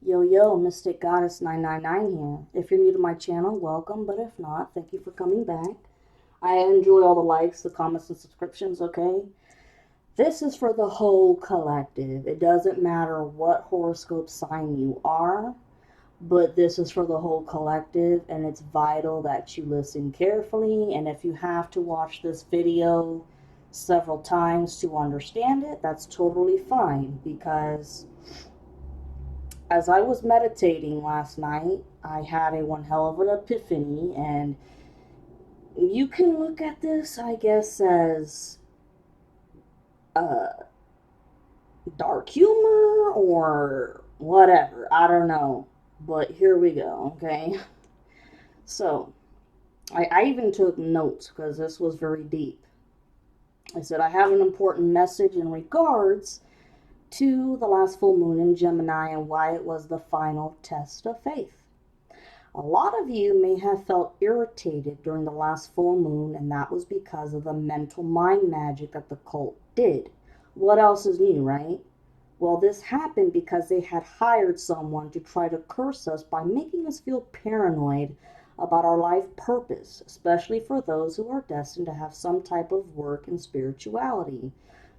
Yo, Mystic Goddess 999 here. If you're new to my channel, welcome, but if not, thank you for coming back. I enjoy all the likes, the comments, and subscriptions, okay? This is for the whole collective. It doesn't matter what horoscope sign you are, but this is for the whole collective, and it's vital that you listen carefully, and if you have to watch this video several times to understand it, that's totally fine, because as I was meditating last night, I had a one hell of an epiphany, and you can look at this, I guess, as uh, dark humor or whatever. I don't know. But here we go, okay? So, I even took notes because this was very deep. I said, I have an important message in regards to the last full moon in Gemini and why it was the final test of faith. A lot of you may have felt irritated during the last full moon, and that was because of the mental mind magic that the cult did. What else is new, right? Well, this happened because they had hired someone to try to curse us by making us feel paranoid about our life purpose, especially for those who are destined to have some type of work in spirituality,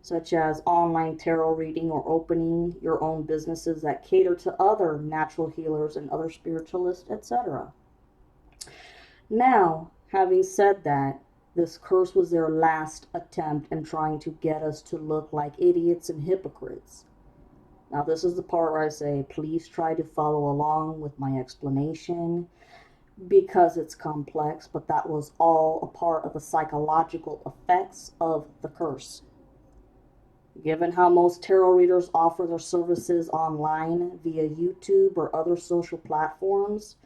such as online tarot reading or opening your own businesses that cater to other natural healers and other spiritualists, etc. Now, having said that, this curse was their last attempt in trying to get us to look like idiots and hypocrites. Now, this is the part where I say, please try to follow along with my explanation because it's complex, but that was all a part of the psychological effects of the curse. Given how most tarot readers offer their services online via YouTube or other social platforms,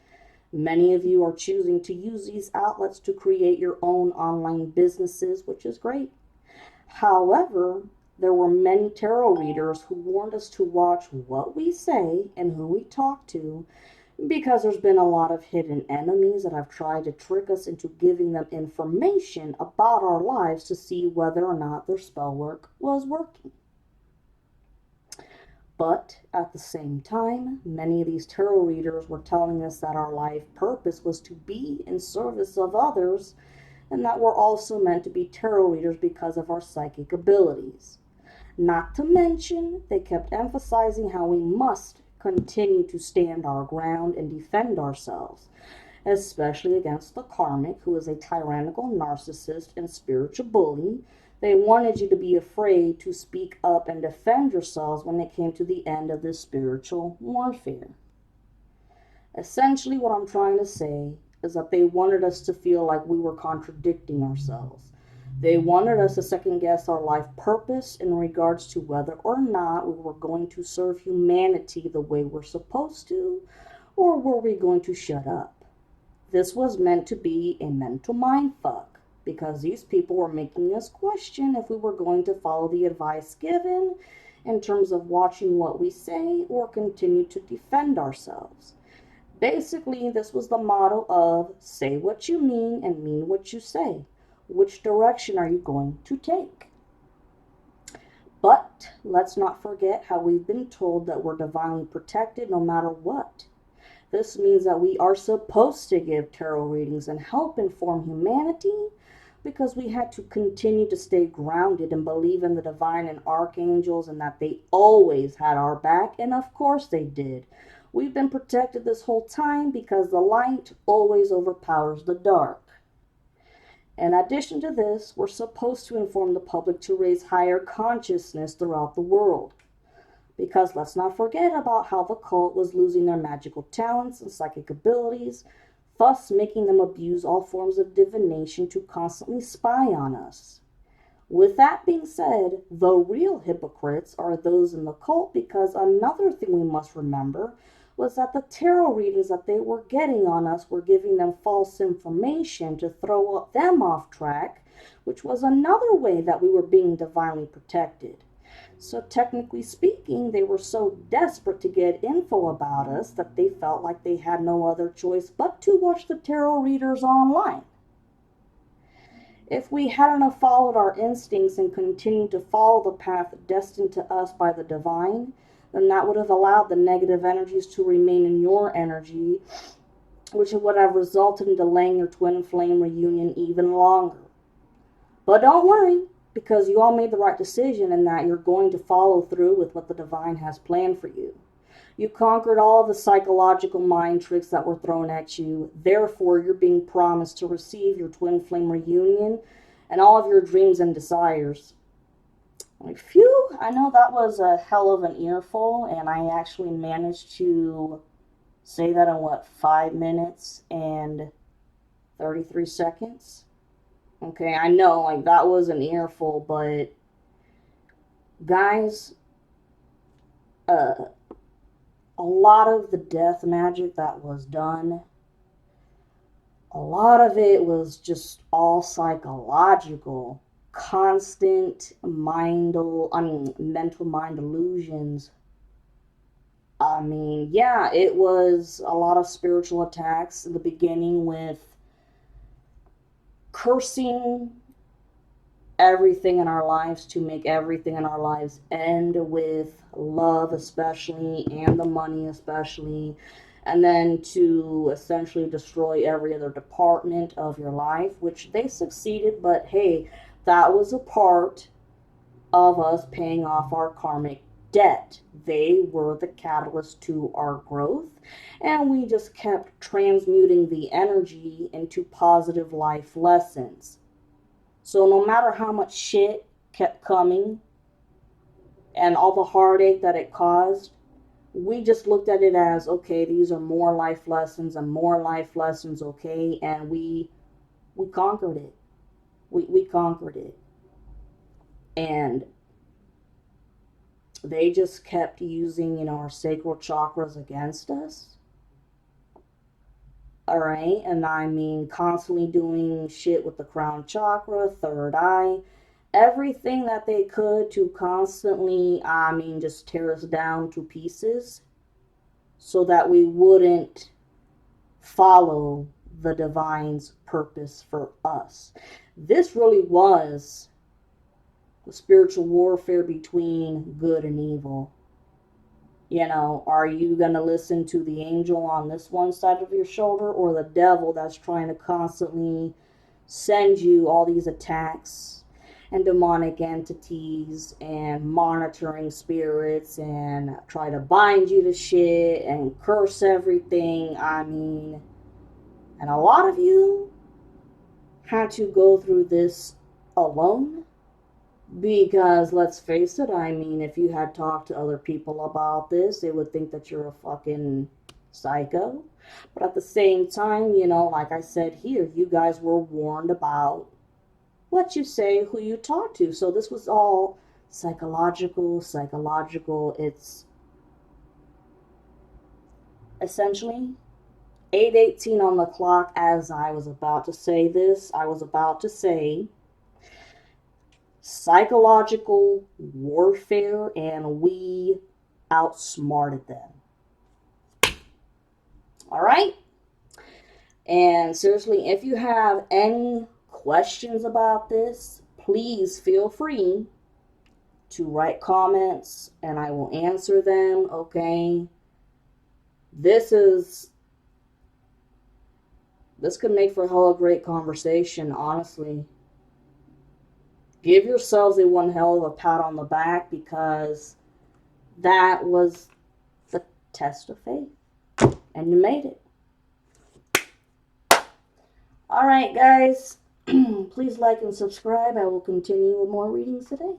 many of you are choosing to use these outlets to create your own online businesses, which is great. However, there were many tarot readers who warned us to watch what we say and who we talk to because there's been a lot of hidden enemies that have tried to trick us into giving them information about our lives to see whether or not their spell work was working. But at the same time, many of these tarot readers were telling us that our life purpose was to be in service of others and that we're also meant to be tarot readers because of our psychic abilities. Not to mention, they kept emphasizing how we must continue to stand our ground and defend ourselves, especially against the karmic, who is a tyrannical narcissist and spiritual bully. They wanted you to be afraid to speak up and defend yourselves when it came to the end of this spiritual warfare. Essentially, what I'm trying to say is that they wanted us to feel like we were contradicting ourselves. They wanted us to second guess our life purpose in regards to whether or not we were going to serve humanity the way we're supposed to, or were we going to shut up. This was meant to be a mental mind fuck, because these people were making us question if we were going to follow the advice given in terms of watching what we say or continue to defend ourselves. Basically, this was the motto of say what you mean and mean what you say. Which direction are you going to take? But let's not forget how we've been told that we're divinely protected no matter what. This means that we are supposed to give tarot readings and help inform humanity because we had to continue to stay grounded and believe in the divine and archangels and that they always had our back, and of course they did. We've been protected this whole time because the light always overpowers the dark. In addition to this, we're supposed to inform the public to raise higher consciousness throughout the world. Because let's not forget about how the cult was losing their magical talents and psychic abilities, thus making them abuse all forms of divination to constantly spy on us. With that being said, the real hypocrites are those in the cult, because another thing we must remember was that the tarot readings that they were getting on us were giving them false information to throw them off track, which was another way that we were being divinely protected. So technically speaking, they were so desperate to get info about us that they felt like they had no other choice but to watch the tarot readers online. If we hadn't followed our instincts and continued to follow the path destined to us by the divine, then that would have allowed the negative energies to remain in your energy, which would have resulted in delaying your twin flame reunion even longer. But don't worry, because you all made the right decision in that you're going to follow through with what the divine has planned for you. You conquered all of the psychological mind tricks that were thrown at you. Therefore, you're being promised to receive your twin flame reunion and all of your dreams and desires. Like, phew, I know that was a hell of an earful, and I actually managed to say that in, 5 minutes and 33 seconds? Okay, I know, like, that was an earful, but, guys, a lot of the death magic that was done, a lot of it was just all psychological, constant mental mind illusions. I mean, yeah, it was a lot of spiritual attacks in the beginning with cursing everything in our lives to make everything in our lives end, with love especially, and the money especially, and then to essentially destroy every other department of your life, which they succeeded, but hey, that was a part of us paying off our karmic debt. They were the catalyst to our growth, and we just kept transmuting the energy into positive life lessons. So no matter how much shit kept coming and all the heartache that it caused, we just looked at it as, okay, these are more life lessons and more life lessons, okay? And we conquered it. We conquered it. And they just kept using, our sacral chakras against us. Alright? And I mean, constantly doing shit with the crown chakra, third eye, everything that they could to constantly, just tear us down to pieces so that we wouldn't follow the divine's purpose for us. This really was the spiritual warfare between good and evil. Are you going to listen to the angel on this one side of your shoulder, or the devil that's trying to constantly send you all these attacks and demonic entities and monitoring spirits and try to bind you to shit and curse everything? And a lot of you had to go through this alone. Because, let's face it, if you had talked to other people about this, they would think that you're a fucking psycho. But at the same time, like I said here, you guys were warned about what you say, who you talk to. So this was all psychological. It's essentially 8:18 on the clock as I was about to say this. I was about to say psychological warfare, and we outsmarted them. All right? And seriously, if you have any questions about this, please feel free to write comments and I will answer them, okay? This could make for a hell of a great conversation, honestly. Give yourselves a one hell of a pat on the back, because that was the test of faith. And you made it. Alright, guys. Please like and subscribe. I will continue with more readings today.